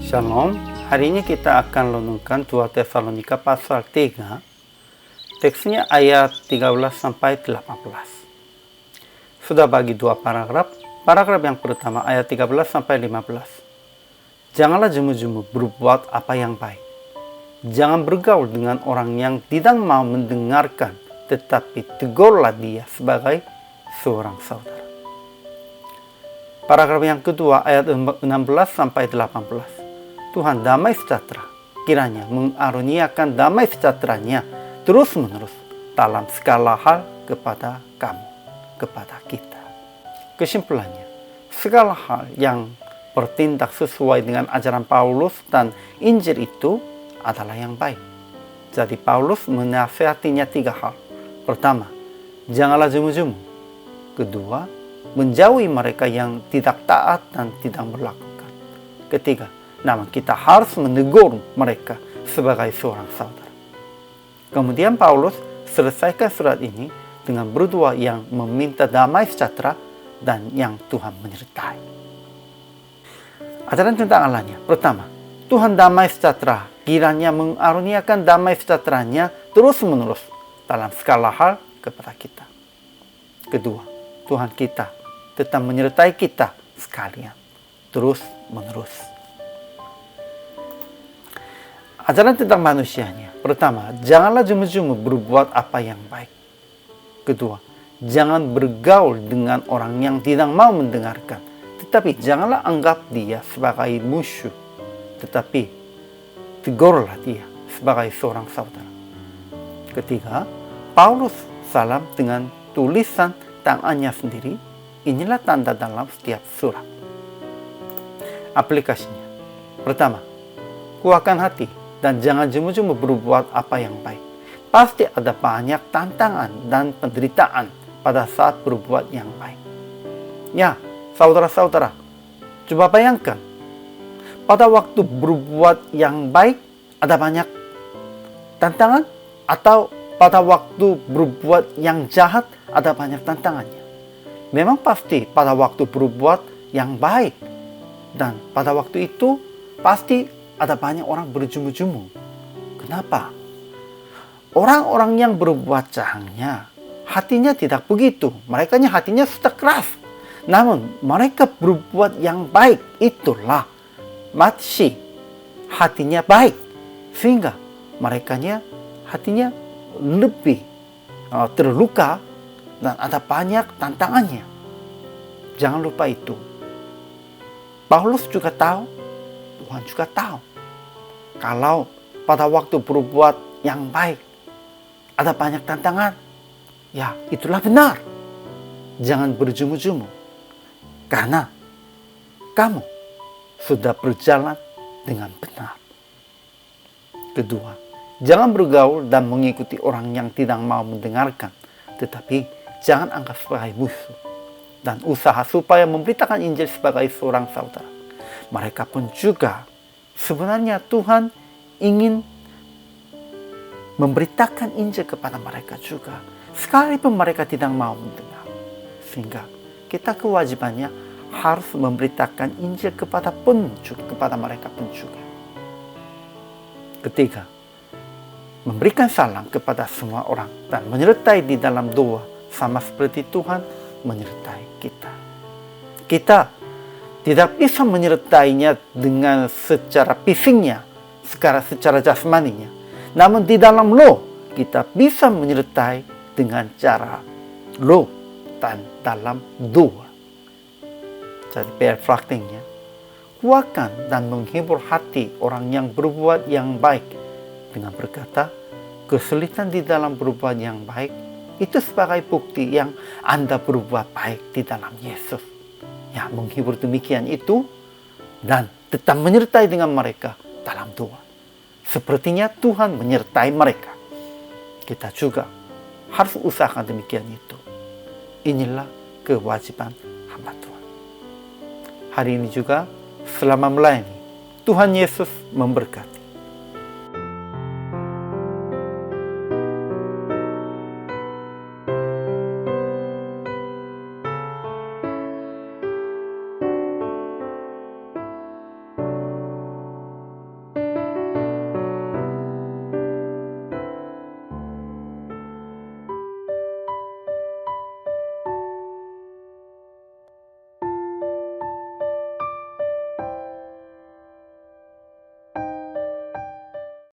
Shalom, hari ini kita akan renungkan 2 Tesalonika pasal 3, teksnya ayat 13-18. Sudah bagi dua paragraf yang pertama ayat 13-15. Janganlah jemu-jemu berbuat apa yang baik. Jangan bergaul dengan orang yang tidak mau mendengarkan, tetapi tegurlah dia sebagai seorang saudara. Paragraf yang kedua ayat 16-18. Tuhan damai sejahtera kiranya mengaruniakan damai sejahteranya terus-menerus dalam segala hal kepada kamu, kepada kita. Kesimpulannya, segala hal yang bertindak sesuai dengan ajaran Paulus dan Injil itu adalah yang baik. Jadi Paulus menasihatinya 3 hal. Pertama, janganlah jemu-jemu. Kedua, menjauhi mereka yang tidak taat dan tidak melakukan. Ketiga, namun kita harus menegur mereka sebagai seorang saudara. Kemudian Paulus selesaikan surat ini dengan berdua yang meminta damai sejahtera dan yang Tuhan menyertai. Ajaran tentang Allahnya. Pertama, Tuhan damai sejahtera kiranya mengaruniakan damai sejahteranya terus-menerus dalam segala hal kepada kita. Kedua, Tuhan kita tetap menyertai kita sekalian terus-menerus. Ajaran tentang manusianya. Pertama, janganlah jemu-jemu berbuat apa yang baik. Kedua, jangan bergaul dengan orang yang tidak mau mendengarkan. Tetapi janganlah anggap dia sebagai musuh. Tetapi tegurlah dia sebagai seorang saudara. Ketiga, Paulus salam dengan tulisan tangannya sendiri. Inilah tanda dalam setiap surat. Aplikasinya. Pertama, kuatkan hati dan jangan jemu-jemu berbuat apa yang baik. Pasti ada banyak tantangan dan penderitaan pada saat berbuat yang baik. Ya, saudara-saudara, coba bayangkan. Pada waktu berbuat yang baik, ada banyak tantangan, atau pada waktu berbuat yang jahat, ada banyak tantangannya. Memang pasti pada waktu berbuat yang baik, dan pada waktu itu pasti ada banyak orang berjemu-jemu. Kenapa? Orang-orang yang berbuat jahatnya, hatinya tidak begitu. Mereka hatinya sudah keras. Namun mereka berbuat yang baik, itulah masih hatinya baik. Sehingga mereka hatinya lebih terluka dan ada banyak tantangannya. Jangan lupa itu. Paulus juga tahu, Tuhan juga tahu. Kalau pada waktu berbuat yang baik, ada banyak tantangan. Ya, itulah benar. Jangan berjemu-jemu. Karena kamu sudah berjalan dengan benar. Kedua, jangan bergaul dan mengikuti orang yang tidak mau mendengarkan. Tetapi jangan anggap sebagai musuh. Dan usaha supaya memberitakan Injil sebagai seorang saudara. Mereka pun juga sebenarnya Tuhan ingin memberitakan Injil kepada mereka juga. Sekalipun mereka tidak mau mendengar. Sehingga kita kewajibannya harus memberitakan Injil kepada mereka pun juga. Ketiga, memberikan salam kepada semua orang dan menyertai di dalam doa sama seperti Tuhan menyertai kita. Kita tidak bisa menyertainya dengan secara fisiknya, secara jasmaninya. Namun di dalam roh kita bisa menyertai dengan cara roh dan dalam doa. Jadi praktiknya, kuatkan dan menghibur hati orang yang berbuat yang baik dengan berkata, kesulitan di dalam berbuat yang baik itu sebagai bukti yang Anda berbuat baik di dalam Yesus. Ya, menghibur demikian itu dan tetap menyertai dengan mereka dalam doa. Sepertinya Tuhan menyertai mereka. Kita juga harus usahakan demikian itu. Inilah kewajiban hamba Tuhan. Hari ini juga selama melayani, Tuhan Yesus memberkati.